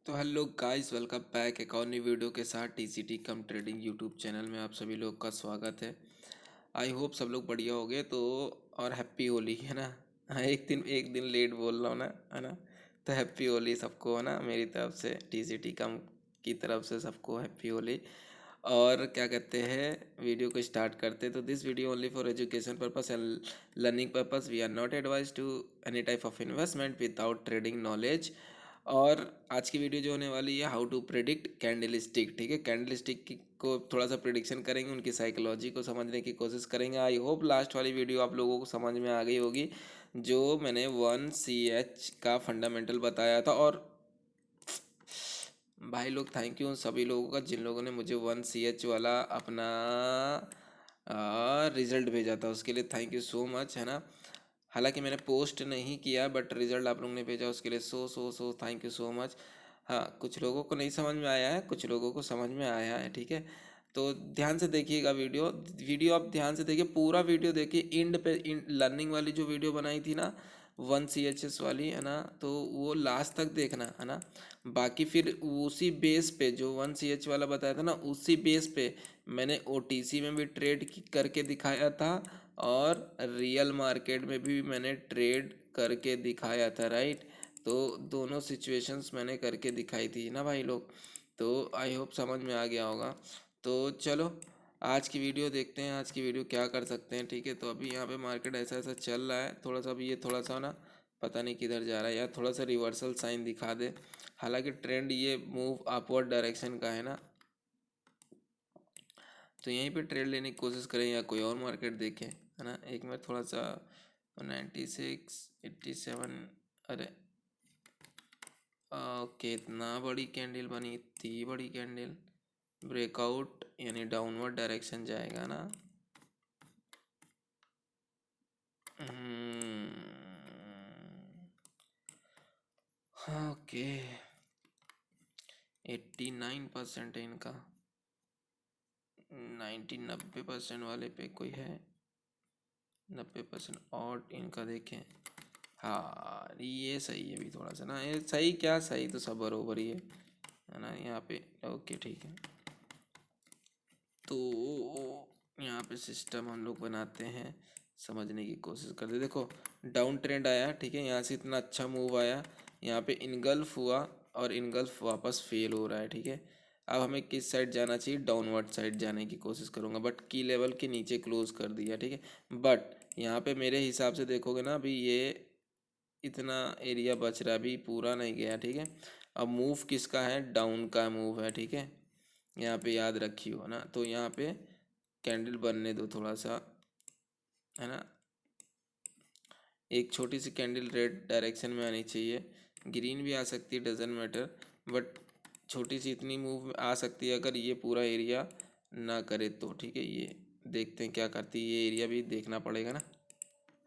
तो hello guys, welcome back एक और नई वीडियो के साथ टीसीटी कम ट्रेडिंग यूट्यूब चैनल में आप सभी लोग का स्वागत है। आई होप सब लोग बढ़िया हो गए तो। और हैप्पी होली है ना। हाँ, एक दिन लेट बोल रहा हूँ ना, है ना। तो हैप्पी होली सबको, है ना, मेरी तरफ से टीसीटी कम की तरफ से सबको हैप्पी होली। और क्या कहते हैं, वीडियो को स्टार्ट करते हैं। तो this video only for education purpose and learning purpose. We are not advise to any type of investment without trading knowledge. और आज की वीडियो जो होने वाली है, how to predict candlestick. ठीक है, कैंडल स्टिक को थोड़ा सा प्रिडिक्शन करेंगे, उनकी साइकोलॉजी को समझने की कोशिश करेंगे। आई होप लास्ट वाली वीडियो आप लोगों को समझ में आ गई होगी, जो मैंने 1 CH का फंडामेंटल बताया था। और भाई लोग, थैंक यू सभी लोगों का जिन लोगों ने मुझे 1 CH वाला अपना रिजल्ट भेजा था, उसके लिए थैंक यू सो मच, है ना। हालांकि मैंने पोस्ट नहीं किया, बट रिजल्ट आप लोगों ने भेजा, उसके लिए so thank you so much. हाँ, कुछ लोगों को नहीं समझ में आया है, कुछ लोगों को समझ में आया है, ठीक है। तो ध्यान से देखिएगा वीडियो वीडियो आप ध्यान से देखिए, पूरा वीडियो देखिए। लर्निंग वाली जो वीडियो बनाई थी ना, 1 CHS वाली, है ना, तो वो लास्ट तक देखना, है ना। बाकी फिर उसी बेस पे जो 1 CH वाला बताया था ना, उसी बेस पे मैंने OTC में भी करके दिखाया था, और रियल मार्केट में भी मैंने ट्रेड करके दिखाया था, राइट। तो दोनों सिचुएशंस मैंने करके दिखाई थी ना भाई लोग। तो आई होप समझ में आ गया होगा। तो चलो आज की वीडियो देखते हैं, आज की वीडियो क्या कर सकते हैं, ठीक है। तो अभी यहाँ पे मार्केट ऐसा ऐसा चल रहा है, थोड़ा सा अभी ये थोड़ा सा ना, पता नहीं किधर जा रहा है यार, थोड़ा सा रिवर्सल साइन दिखा दे। हालांकि ट्रेंड ये मूव अपवर्ड डायरेक्शन का है ना, तो यहीं पे ट्रेड लेने की कोशिश करें या कोई और मार्केट देखें, है ना। एक मिनट, थोड़ा सा 96, 87, अरे ओके, इतना बड़ी कैंडल बनी, इतनी बड़ी कैंडल, ब्रेकआउट यानी डाउनवर्ड डायरेक्शन जाएगा ना। ओके, 89% है इनका, 90 90% वाले पे कोई है, 90% और इनका देखें। हाँ, ये सही है अभी थोड़ा सा ना, ये सही क्या, सही तो सब बरोबर ही है ना यहाँ पे। ओके ठीक है, तो यहाँ पे सिस्टम हम लोग बनाते हैं, समझने की कोशिश करते हैं। देखो, डाउन ट्रेंड आया, ठीक है, यहाँ से इतना अच्छा मूव आया, यहाँ पे इनगल्फ हुआ, और इनगल्फ वापस फेल हो रहा है, ठीक है। अब हमें किस साइड जाना चाहिए, डाउनवर्ड साइड जाने की कोशिश करूँगा, बट की लेवल के नीचे क्लोज कर दिया, ठीक है। बट यहाँ पे मेरे हिसाब से देखोगे ना, अभी ये इतना एरिया बच रहा है, अभी पूरा नहीं गया, ठीक है। अब मूव किसका है, डाउन का मूव है, ठीक है। यहाँ पे याद रखियो, है ना। तो यहाँ पे कैंडल बनने दो थोड़ा सा, है ना। एक छोटी सी कैंडल रेड डायरेक्शन में आनी चाहिए, ग्रीन भी आ सकती है, डजेंट मैटर, बट छोटी सी इतनी मूव आ सकती है अगर ये पूरा एरिया ना करे तो, ठीक है। ये देखते हैं क्या करती है, ये एरिया भी देखना पड़ेगा ना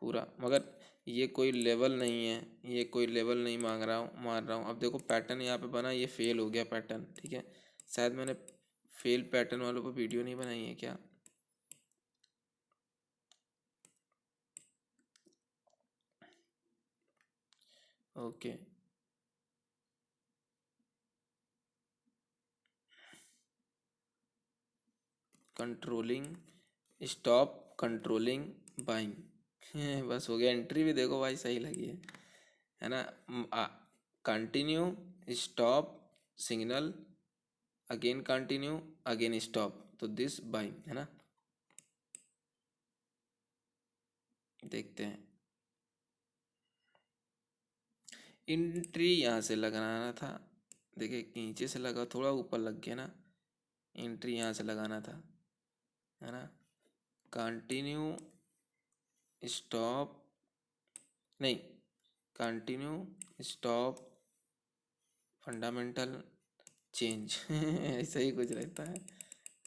पूरा, मगर ये कोई लेवल नहीं है, ये कोई लेवल नहीं मार रहा हूँ। अब देखो पैटर्न यहाँ पे बना, ये फेल हो गया पैटर्न, ठीक है। शायद मैंने फेल पैटर्न वालों पर वीडियो नहीं बनाई है क्या। Okay, controlling stop, controlling buying, बस हो गया। एंट्री भी देखो भाई सही लगी है ना। Continue, stop, signal, again continue, again stop, तो दिस बाइंग है ना। देखते हैं, एंट्री यहाँ से लगाना था, देखिए नीचे से लगा, थोड़ा ऊपर लग गया ना। एंट्री यहाँ से लगाना था, है ना। कंटिन्यू, स्टॉप, नहीं, कंटिन्यू, स्टॉप, फंडामेंटल, चेंज, ऐसा ही कुछ रहता है।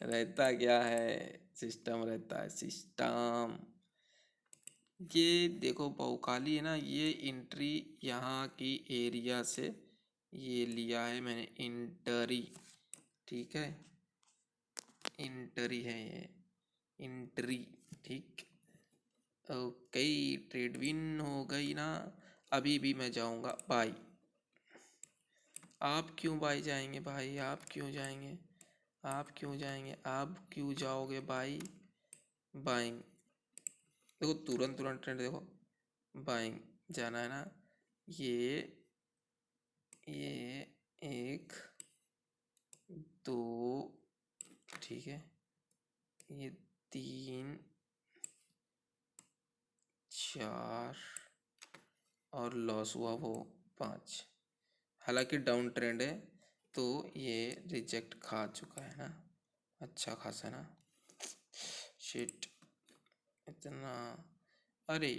रहता क्या है, सिस्टम रहता है, सिस्टम। ये देखो बहुकाली है ना, ये एंट्री यहाँ की एरिया से ये लिया है मैंने, इंटरी, ठीक है, इंटरी है ये, इंट्री, ठीक। ओके, ट्रेड विन हो गई ना। अभी भी मैं जाऊंगा बाई, आप क्यों भाई जाएंगे भाई, आप क्यों जाएंगे, आप क्यों जाएंगे, आप क्यों जाओगे भाई। बाइंग, देखो तुरंत तुरंत ट्रेंड देखो, बाइंग जाना है ना। ये ये एक, दो, ठीक है, ये तीन, चार, और लॉस हुआ वो पाँच। हालांकि डाउन ट्रेंड है, तो ये रिजेक्ट खा चुका है ना, अच्छा खासा ना। शिट, इतना, अरे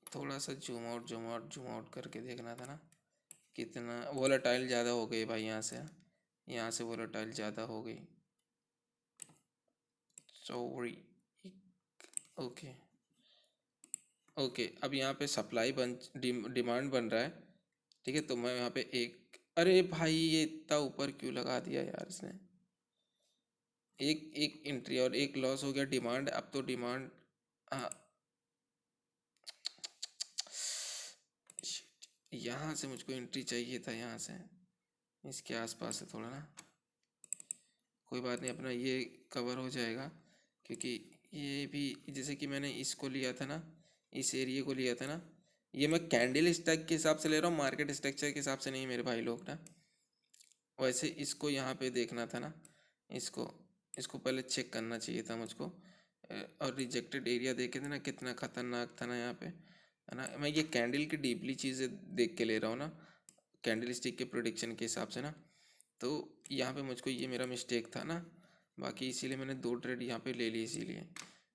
थोड़ा सा जूम आउट करके देखना था ना। कितना वोलेटाइल ज़्यादा हो गई भाई, यहाँ से वोलेटाइल ज़्यादा हो गई, सॉरी। ओके ओके, अब यहाँ पे सप्लाई डिमांड बन रहा है, ठीक है। तो मैं यहाँ पे एक, अरे भाई ये इतना ऊपर क्यों लगा दिया यार इसने। एक एक एंट्री और एक लॉस हो गया, डिमांड, अब तो डिमांड, हाँ। Shit, यहाँ से मुझको एंट्री चाहिए था, यहाँ से इसके आसपास है थोड़ा ना। कोई बात नहीं, अपना ये कवर हो जाएगा, क्योंकि ये भी जैसे कि मैंने इसको लिया था ना, इस एरिया को लिया था ना। ये मैं कैंडल स्टैक के हिसाब से ले रहा हूँ, मार्केट स्ट्रक्चर के हिसाब से नहीं मेरे भाई लोग ना। वैसे इसको यहाँ पे देखना था ना, इसको इसको पहले चेक करना चाहिए था मुझको। और रिजेक्टेड एरिया देखे थे ना, कितना खतरनाक था ना यहाँ पे, है ना। मैं ये कैंडल की डीपली चीज़ें देख के ले रहा हूँ ना, कैंडल स्टिक के प्रोडिक्शन के हिसाब से ना। तो यहाँ पे मुझको ये मेरा मिस्टेक था ना, बाकी इसीलिए मैंने दो ट्रेड यहाँ पे ले ली इसीलिए,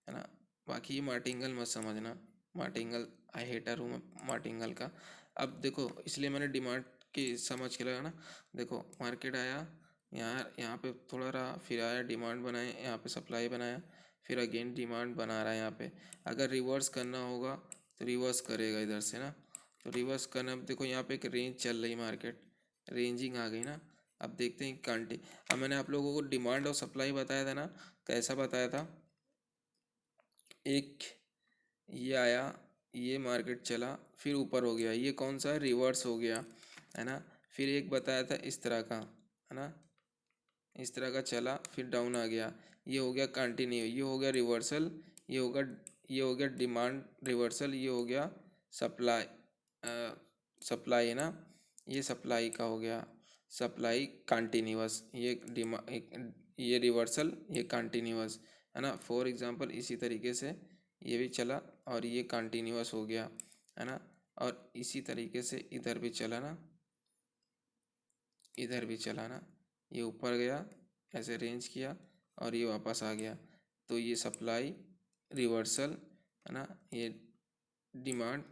है ना। बाकी ये मार्टिंगल मत समझना, मार्टिंगल आई हेटर हूँ मैं मार्टिंगल का। अब देखो इसलिए मैंने डिमांड की समझ के लगा ना। देखो मार्केट आया, यहाँ पे थोड़ा रहा, फिर आया डिमांड बनाए, यहाँ पे सप्लाई बनाया, फिर अगेन डिमांड बना रहा है यहाँ पे। अगर रिवर्स करना होगा तो रिवर्स करेगा इधर से ना। तो रिवर्स करना, अब देखो यहाँ पे एक रेंज चल रही, मार्केट रेंजिंग आ गई ना। अब देखते हैं कंटी, अब मैंने आप लोगों को डिमांड और सप्लाई बताया था ना, कैसा बताया था। एक ये आया, ये मार्केट चला, फिर ऊपर हो गया, ये कौन सा है, रिवर्स हो गया, है ना। फिर एक बताया था इस तरह का, है ना, इस तरह का चला, फिर डाउन आ गया, ये हो गया कंटिन्यू, ये हो गया रिवर्सल, ये होगा, ये हो गया डिमांड रिवर्सल, ये हो गया सप्लाई, सप्लाई है ना, ये सप्लाई का हो गया, सप्लाई कंटिन्यूअस, ये ये रिवर्सल, ये कंटिन्यूअस, है ना। फॉर एग्जांपल इसी तरीके से ये भी चला और ये कंटिन्यूअस हो गया, है ना। और इसी तरीके से इधर भी चला ना, इधर भी चला ना, ये ऊपर गया, ऐसे रेंज किया और ये वापस आ गया। तो ये सप्लाई रिवर्सल, है ना, ये डिमांड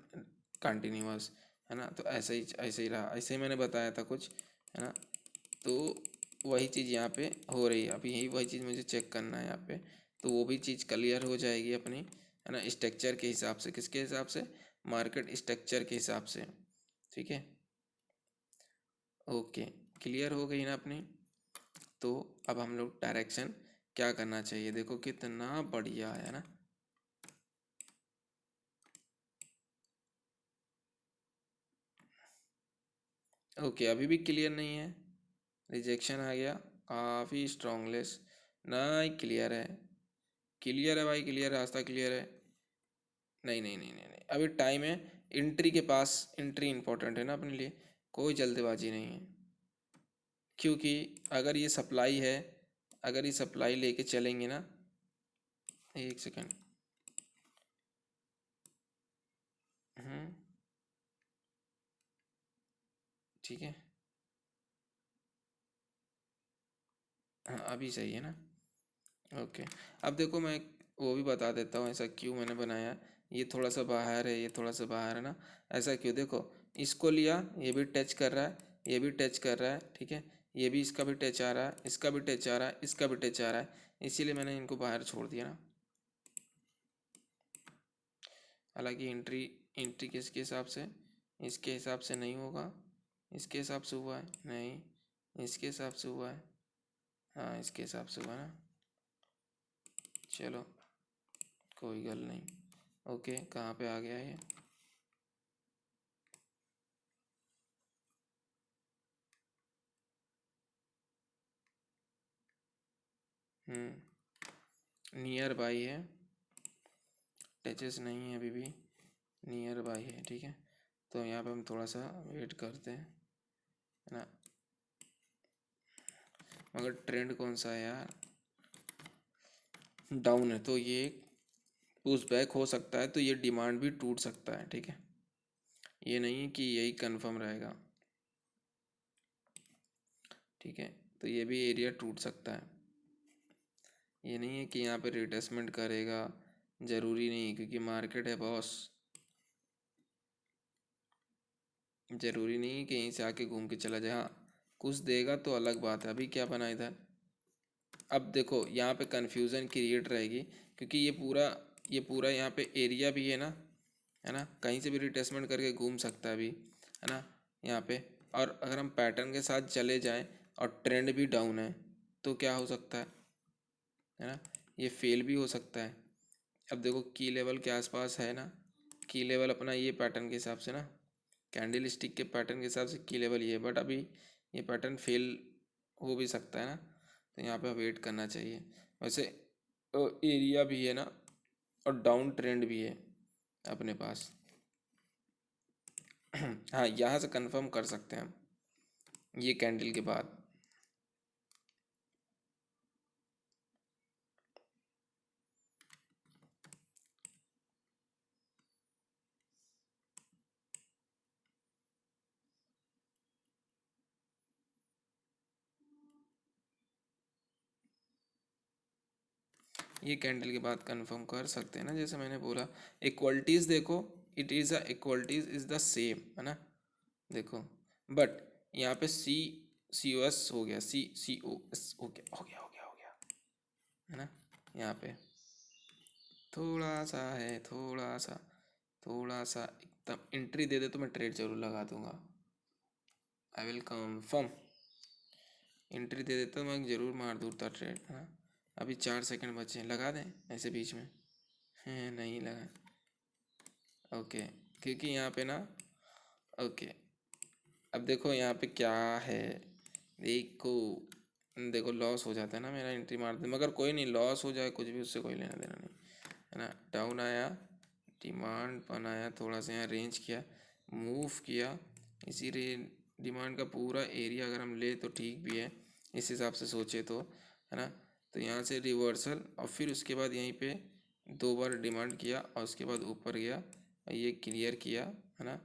कंटिन्यूअस, है ना। तो ऐसे ही रहा, ऐसे ही मैंने बताया था कुछ, है ना। तो वही चीज़ यहाँ पे हो रही है, अभी यही वही चीज़ मुझे चेक करना है यहाँ पे। तो वो भी चीज़ क्लियर हो जाएगी अपनी, है ना, स्ट्रक्चर के हिसाब से, किसके हिसाब से, मार्केट स्ट्रक्चर के हिसाब से, ठीक है। ओके, क्लियर हो गई ना अपनी। तो अब हम लोग डायरेक्शन क्या करना चाहिए, देखो कितना बढ़िया है ना। ओके, अभी भी क्लियर नहीं है, रिजेक्शन आ गया, काफ़ी स्ट्रॉन्गलेस, नहीं क्लियर है, क्लियर है भाई, क्लियर है, रास्ता क्लियर है। नहीं नहीं नहीं नहीं नहीं, अभी टाइम है, एंट्री के पास, एंट्री इंपॉर्टेंट है ना अपने लिए, कोई जल्दबाजी नहीं है। क्योंकि अगर ये सप्लाई है, अगर ये सप्लाई लेके चलेंगे ना, एक सेकेंड, ठीक है, हाँ अभी सही है ना। ओके, अब देखो मैं वो भी बता देता हूँ ऐसा क्यों मैंने बनाया। ये थोड़ा सा बाहर है, ये थोड़ा सा बाहर है ना, ऐसा क्यों, देखो इसको लिया, ये भी टच कर रहा है, ये भी टच कर रहा है, ठीक है, ये भी, इसका भी टच आ रहा है, इसका भी टच आ रहा है, इसका भी टच आ रहा है, इसीलिए मैंने इनको बाहर छोड़ दिया ना। हालांकि एंट्री, एंट्री किसके हिसाब से, इसके हिसाब से नहीं होगा, इसके हिसाब से हुआ है, नहीं इसके हिसाब से हुआ है, हाँ इसके हिसाब से हुआ ना। चलो कोई गल नहीं। ओके, कहाँ पे आ गया ये, नियर बाई है, टचेस नहीं है अभी भी, नियर बाई है, ठीक है। तो यहाँ पे हम थोड़ा सा वेट करते हैं, है ना। मगर ट्रेंड कौन सा है यार, डाउन है, तो ये पुश बैक हो सकता है, तो ये डिमांड भी टूट सकता है, ठीक है। ये नहीं है कि यही कंफर्म रहेगा, ठीक है। तो ये भी एरिया टूट सकता है, ये नहीं है कि यहाँ पे रिटेस्टमेंट करेगा, ज़रूरी नहीं, क्योंकि मार्केट है बॉस, ज़रूरी नहीं है कि यहीं से आके घूम के चला जाए। हाँ, कुछ देगा तो अलग बात है। अभी क्या बना इधर, अब देखो यहाँ पे कन्फ्यूज़न क्रिएट रहेगी, क्योंकि ये पूरा यहाँ पे एरिया भी है ना, कहीं से भी रिटेस्टमेंट करके घूम सकता है अभी, है ना, यहाँ पे। और अगर हम पैटर्न के साथ चले जाएं और ट्रेंड भी डाउन है, तो क्या हो सकता है ना, ये फेल भी हो सकता है। अब देखो की लेवल के आसपास है ना, की लेवल अपना ये पैटर्न के हिसाब से ना, कैंडल स्टिक के पैटर्न के हिसाब से की लेवल ये है, बट अभी ये पैटर्न फेल हो भी सकता है ना, तो यहाँ पे वेट करना चाहिए। वैसे एरिया भी है ना, और डाउन ट्रेंड भी है अपने पास। हाँ, यहाँ से कंफर्म कर सकते हैं हम ये कैंडल के बाद। ये कैंडल के बाद कंफर्म कर सकते हैं ना, जैसे मैंने बोला इक्वलिटीज़ देखो, it is a equalities is the same, है ना। देखो बट यहाँ पे सी ओ एस हो गया, सी ओ एस हो गया, है ना। यहाँ पे थोड़ा सा है, थोड़ा सा एकदम एंट्री दे दे तो मैं ट्रेड जरूर लगा दूंगा, आई विल कंफर्म। एंट्री दे देता तो मैं ज़रूर मार दूँगा ट्रेड, है ना। अभी 4 सेकंड बचे हैं, लगा दें ऐसे बीच में, है नहीं लगा, ओके। क्योंकि यहाँ पे ना, ओके, अब देखो यहाँ पे क्या है, देखो देखो लॉस हो जाता है ना मेरा, एंट्री मार दे, मगर कोई नहीं, लॉस हो जाए कुछ भी, उससे कोई लेना देना नहीं, है ना। डाउन आया, डिमांड बनाया, थोड़ा सा यहाँ रेंज किया, मूव किया, इसी डिमांड का पूरा एरिया अगर हम ले तो ठीक भी है, इस हिसाब से सोचे तो, है ना। तो यहाँ से रिवर्सल, और फिर उसके बाद यहीं पे 2 बार डिमांड किया, और उसके बाद ऊपर गया और ये क्लियर किया, है ना।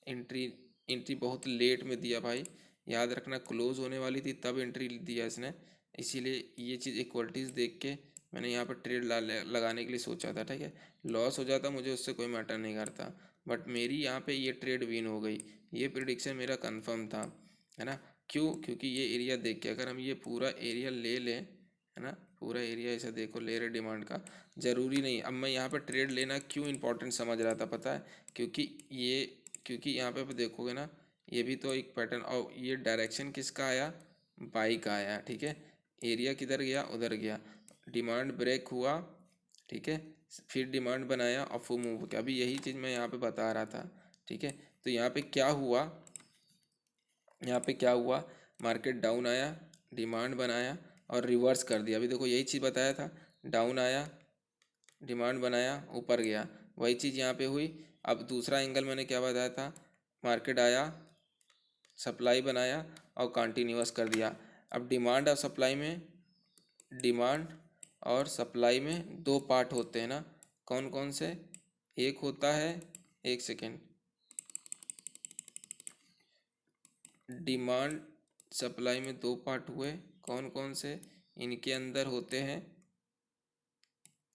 एंट्री एंट्री बहुत लेट में दिया भाई, याद रखना क्लोज होने वाली थी तब एंट्री दिया इसने, इसीलिए ये चीज़ इक्वलिटीज़ देख के मैंने यहाँ पर ट्रेड लगाने के लिए सोचा था, ठीक है। लॉस हो जाता मुझे उससे कोई मैटर नहीं करता, बट मेरी यहाँ पे ये ट्रेड विन हो गई, ये प्रिडिक्शन मेरा कंफर्म था, है ना। क्यों, क्योंकि ये एरिया देख के अगर हम ये पूरा एरिया ले लें, है ना, पूरा एरिया ऐसा देखो ले रहे डिमांड का, ज़रूरी नहीं। अब मैं यहाँ पर ट्रेड लेना क्यों इंपॉर्टेंट समझ रहा था पता है, क्योंकि ये क्योंकि यहाँ पे देखोगे ना, ये भी तो एक पैटर्न, और ये डायरेक्शन किसका आया, बाई का आया, ठीक है। एरिया किधर गया, उधर गया, डिमांड ब्रेक हुआ, ठीक है, फिर डिमांड बनाया और फिर मूव किया, अभी यही चीज़ मैं यहाँ पे बता रहा था, ठीक है। तो यहाँ पे क्या हुआ, यहाँ पे क्या हुआ, मार्केट डाउन आया, डिमांड बनाया और रिवर्स कर दिया, अभी देखो यही चीज़ बताया था, डाउन आया, डिमांड बनाया, ऊपर गया, वही चीज़ यहाँ पे हुई। अब दूसरा एंगल मैंने क्या बताया था, मार्केट आया, सप्लाई बनाया और कंटिन्यूअस कर दिया। अब डिमांड और सप्लाई में 2 पार्ट होते हैं ना, कौन कौन से, एक होता है, एक सेकेंड, डिमांड सप्लाई में 2 पार्ट हुए, कौन कौन से, इनके अंदर होते हैं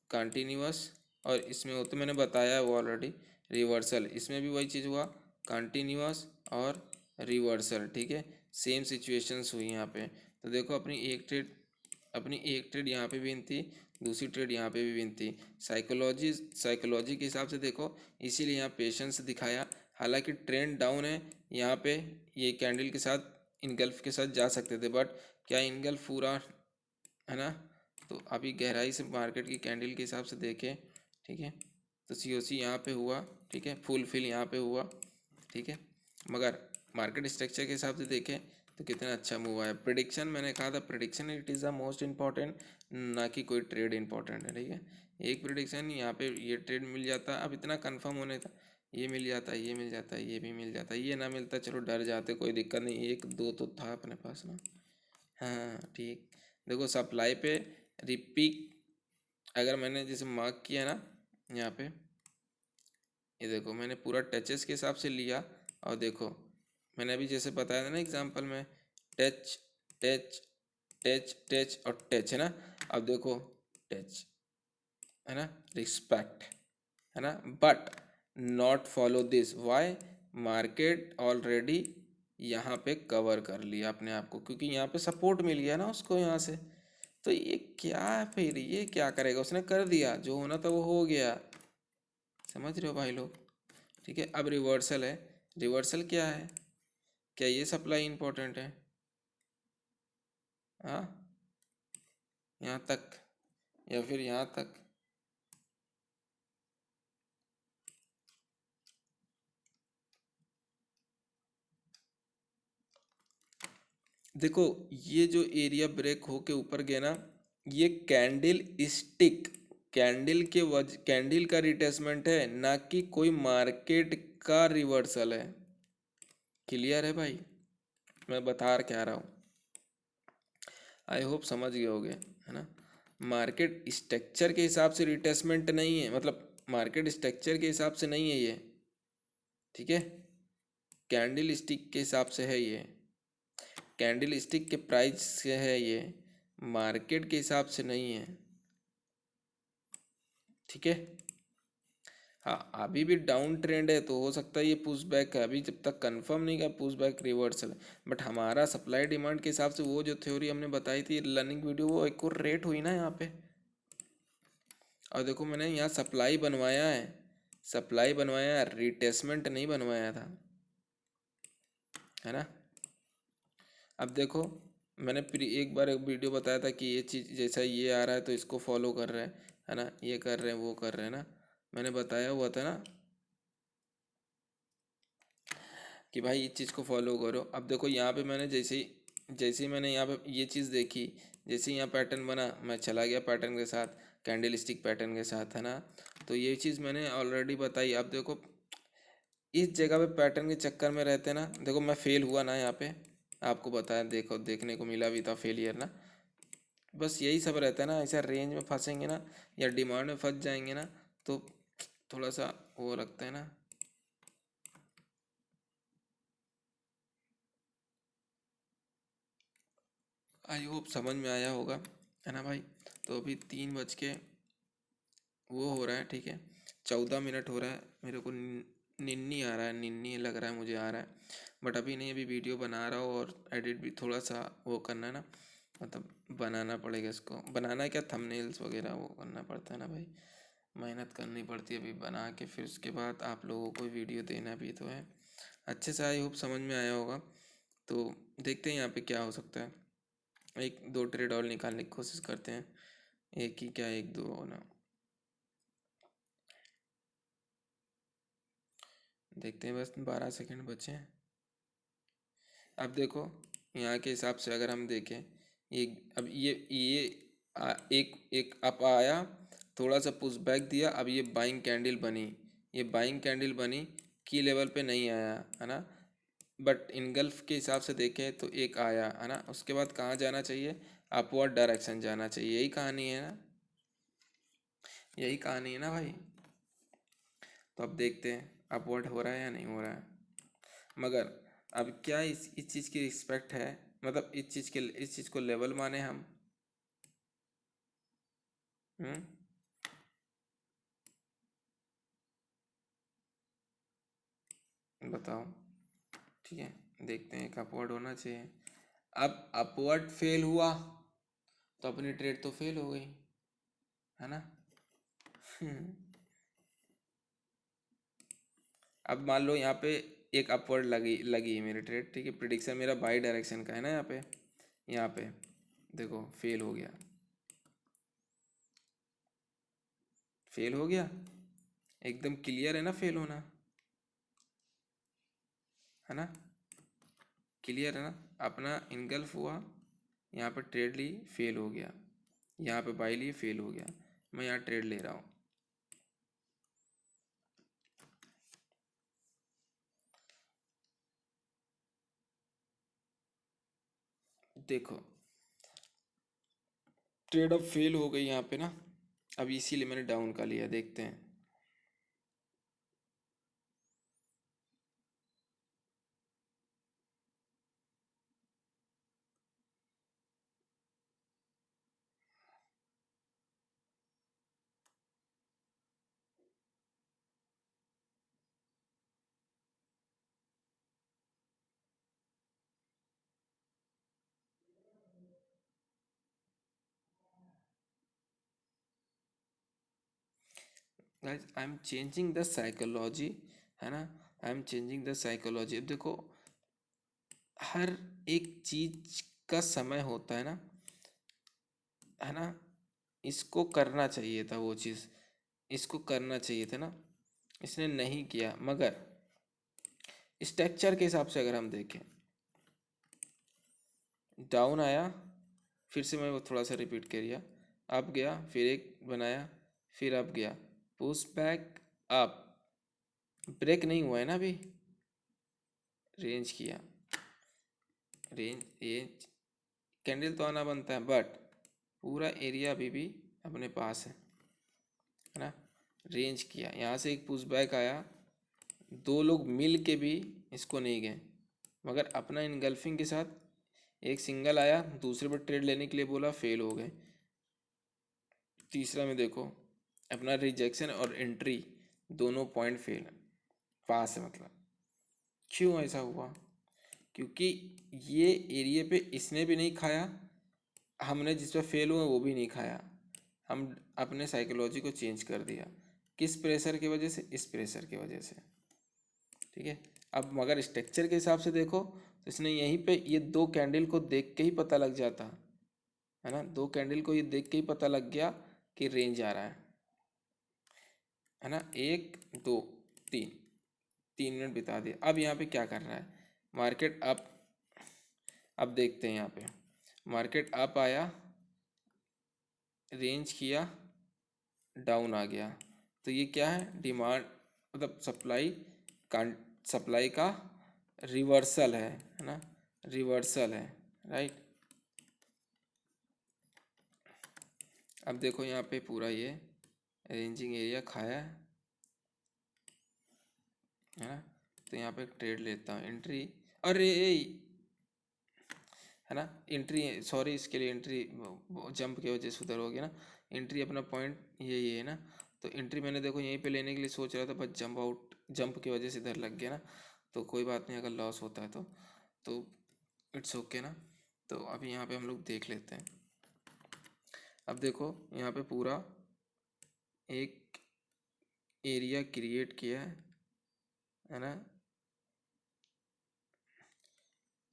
कंटिन्यूअस, और इसमें होते मैंने बताया वो ऑलरेडी रिवर्सल, इसमें भी वही चीज़ हुआ, कंटिन्यूअस और रिवर्सल, ठीक है। सेम सिचुएशंस हुई यहाँ पे। तो देखो अपनी एक ट्रेड यहाँ पे विन थी, दूसरी ट्रेड यहाँ पे भी विन थी, साइकोलॉजी के हिसाब से देखो, इसीलिए यहाँ पेशेंस दिखाया। हालांकि ट्रेंड डाउन है यहाँ पे, ये कैंडल के साथ इनगल्फ के साथ जा सकते थे, बट क्या इनगल्फ पूरा, है ना। तो अभी गहराई से मार्केट की कैंडल के हिसाब से देखें, ठीक है, तो सी ओ सी यहाँ पे हुआ, ठीक है, फुल फिल यहाँ पे हुआ, ठीक है। मगर मार्केट स्ट्रक्चर के हिसाब से देखें तो कितना अच्छा मूव आया। प्रिडिक्शन मैंने कहा था, prediction it is the most important, ना कि कोई ट्रेड इंपॉर्टेंट है, ठीक है। एक प्रिडिक्शन यहाँ पे ये ट्रेड मिल जाता, अब इतना कंफर्म होने था, ये मिल जाता, ये मिल जाता, ये भी मिल जाता, ये ना मिलता चलो डर जाते, कोई दिक्कत नहीं, एक दो तो था अपने पास ना। हाँ ठीक। देखो सप्लाई पे रिपीट, अगर मैंने जैसे मार्क किया ना यहाँ पे, ये देखो मैंने पूरा टचेस के हिसाब से लिया, और देखो मैंने अभी जैसे बताया था ना एग्जांपल में, टच टच टच टच और टच है ना। अब देखो टच है ना, रिस्पेक्ट है ना, but not follow this, why, market already यहाँ पे कवर कर लिया अपने आप को, क्योंकि यहाँ पे सपोर्ट मिल गया ना उसको यहाँ से। तो ये क्या है फिर, ये क्या करेगा, उसने कर दिया जो होना था वो हो गया, समझ रहे हो भाई लोग। ठीक है, अब रिवर्सल है। रिवर्सल क्या है, क्या ये सप्लाई इंपॉर्टेंट है? हाँ, यहाँ तक या फिर यहाँ तक? देखो ये जो एरिया ब्रेक होके ऊपर गया ना, ये कैंडल स्टिक, कैंडल का रिट्रेसमेंट है, ना कि कोई मार्केट का रिवर्सल है। क्लियर है भाई, मैं बता क्या रहा हूँ, आई होप समझ गए होगे, है ना। मार्केट स्ट्रक्चर के हिसाब से रिट्रेसमेंट नहीं है, मतलब मार्केट स्ट्रक्चर के हिसाब से नहीं है ये, ठीक है। कैंडल स्टिक के हिसाब से है ये, कैंडल स्टिक के प्राइस से है ये, मार्केट के हिसाब से नहीं है, ठीक है। हाँ अभी भी डाउन ट्रेंड है, तो हो सकता है ये पुश बैक है, अभी जब तक कंफर्म नहीं का पुश बैक रिवर्सल है। बट हमारा सप्लाई डिमांड के हिसाब से वो जो थ्योरी हमने बताई थी लर्निंग वीडियो, वो एक और रेट हुई ना यहाँ पे। और देखो मैंने यहाँ सप्लाई बनवाया है, सप्लाई बनवाया है, रिटेसमेंट नहीं बनवाया था, है ना। अब देखो मैंने एक बार एक वीडियो बताया था कि ये चीज़ जैसा ये आ रहा है तो इसको फॉलो कर रहे हैं, है ना, ये कर रहे हैं वो कर रहे हैं ना, मैंने बताया हुआ था ना कि भाई इस चीज़ को फॉलो करो। अब देखो यहाँ पे मैंने जैसे ही मैंने यहाँ पे ये चीज़ देखी, जैसे ही यहाँ पैटर्न बना मैं चला गया पैटर्न के साथ, कैंडल स्टिक पैटर्न के साथ, है ना। तो ये चीज़ मैंने ऑलरेडी बताई। अब देखो इस जगह पे पैटर्न के चक्कर में रहते ना, देखो मैं फेल हुआ ना यहाँ पे, आपको बताया, देखो देखने को मिला भी था फेलियर ना। बस यही सब रहता है ना, ऐसा रेंज में फंसेंगे ना या डिमांड में फंस जाएंगे ना, तो थोड़ा सा वो लगता है ना। आई होप समझ में आया होगा, है ना भाई। तो अभी 3 बज के वो हो रहा है, ठीक है, 14 मिनट हो रहा है, मेरे को निन्नी आ रहा है, निन्नी लग रहा है मुझे आ रहा है। बट अभी नहीं, अभी वीडियो बना रहा हूँ और एडिट भी थोड़ा सा वो करना है ना, मतलब बनाना पड़ेगा इसको, बनाना है क्या, थंबनेल्स वगैरह वो करना पड़ता है ना भाई, मेहनत करनी पड़ती है अभी बना के, फिर उसके बाद आप लोगों को वीडियो देना भी तो है अच्छे से। आई होप समझ में आया होगा। तो देखते हैं यहाँ पे क्या हो सकता है, एक दो ट्रेड और निकालने की कोशिश करते हैं, एक ही क्या एक दो होना, देखते हैं, बस 12 सेकंड बचे हैं। अब देखो यहाँ के हिसाब से अगर हम देखें, ये अब एक एक अप आया, थोड़ा सा पुश बैक दिया, अब ये बाइंग कैंडल बनी, ये बाइंग कैंडल बनी, की लेवल पे नहीं आया, है ना। बट इनगल्फ के हिसाब से देखें तो एक आया, है ना, उसके बाद कहाँ जाना चाहिए, अपवर्ड डायरेक्शन जाना चाहिए, यही कहानी है ना, यही कहानी है ना भाई। तो अब देखते हैं अपवर्ड हो रहा है या नहीं हो रहा है। मगर अब क्या इस चीज़ की रिस्पेक्ट है, मतलब इस चीज़ को लेवल माने हम। हम्म, बताओ, ठीक है, देखते हैं, एक अपवर्ड होना चाहिए। अब अपवर्ड फेल हुआ तो अपनी ट्रेड तो फेल हो गई, है ना। हम्म, अब मान लो यहाँ पे एक अपवर्ड लगी लगी है मेरी ट्रेड, ठीक है, प्रिडिक्शन मेरा बाई डायरेक्शन का है ना, यहाँ पे देखो फेल हो गया, फेल हो गया, एकदम क्लियर है ना फेल होना, है ना, क्लियर है ना। अपना इनगल्फ हुआ, यहाँ पे ट्रेड ली, फेल हो गया, यहाँ पे बाई ली, फेल हो गया, मैं यहाँ ट्रेड ले रहा हूँ। देखो ट्रेड अब फेल हो गई यहाँ पे ना, अब इसीलिए मैंने डाउन का लिया, देखते हैं। Guys I am changing the psychology, है ना, I am changing the psychology. अब देखो हर एक चीज का समय होता है ना, इसको करना चाहिए था वो चीज़, इसको करना चाहिए था ना, इसने नहीं किया। मगर स्ट्रक्चर के हिसाब से अगर हम देखें, डाउन आया, फिर से मैं वो थोड़ा सा रिपीट किया, अप गया, फिर एक बनाया, फिर अप गया, पुश बैक अप, ब्रेक नहीं हुआ है ना अभी, रेंज किया, रेंज रेंज कैंडल तो आना बनता है, बट पूरा एरिया अभी भी अपने पास है ना, रेंज किया, यहाँ से एक पुश बैक आया, दो लोग मिल के भी इसको नहीं गए, मगर अपना इनगल्फिंग के साथ एक सिंगल आया, दूसरे पर ट्रेड लेने के लिए बोला, फेल हो गए। तीसरा में देखो अपना रिजेक्शन और एंट्री दोनों पॉइंट फेल है, पास है मतलब। क्यों ऐसा हुआ? क्योंकि ये एरिया पे इसने भी नहीं खाया, हमने जिस पे फेल हुआ वो भी नहीं खाया, हम अपने साइकोलॉजी को चेंज कर दिया। किस प्रेशर की वजह से? इस प्रेशर की वजह से, ठीक है। अब मगर स्ट्रक्चर के हिसाब से देखो तो इसने यहीं पे ये दो कैंडल को देख के ही पता लग जाता है ना, दो कैंडल को ये देख के ही पता लग गया कि रेंज आ रहा है ना, एक दो तीन, 3 मिनट बिता दिए। अब यहाँ पे क्या कर रहा है मार्केट? अब देखते हैं यहाँ पे मार्केट अप आया, रेंज किया, डाउन आ गया, तो ये क्या है? डिमांड मतलब सप्लाई का रिवर्सल है ना, रिवर्सल है, राइट। अब देखो यहाँ पे पूरा ये रेंजिंग एरिया खाया है ना, तो यहाँ पे ट्रेड लेता हूँ, एंट्री, अरे है ना, एंट्री, सॉरी इसके लिए एंट्री जंप की वजह से उधर हो गया ना, एंट्री अपना पॉइंट ये है ना, तो एंट्री मैंने देखो यहीं पे लेने के लिए सोच रहा था, बस जंप की वजह से इधर लग गया ना, तो कोई बात नहीं, अगर लॉस होता है तो इट्स ओके ना। तो अभी यहाँ पे हम लोग देख लेते हैं। अब देखो यहाँ पे पूरा एक एरिया क्रिएट किया है ना,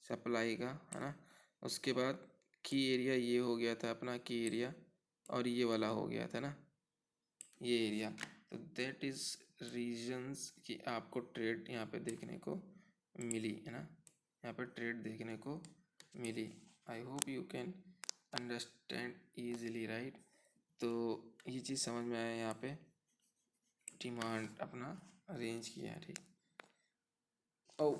सप्लाई का, है ना, उसके बाद की एरिया ये हो गया था अपना की एरिया, और ये वाला हो गया था ना ये एरिया, तो दैट इज रीजन्स कि आपको ट्रेड यहाँ पे देखने को मिली है ना, यहाँ पे ट्रेड देखने को मिली। I hope you can understand easily, right. तो ये चीज़ समझ में आया, यहाँ पे डिमांड अपना अरेंज किया है, ठीक। ओ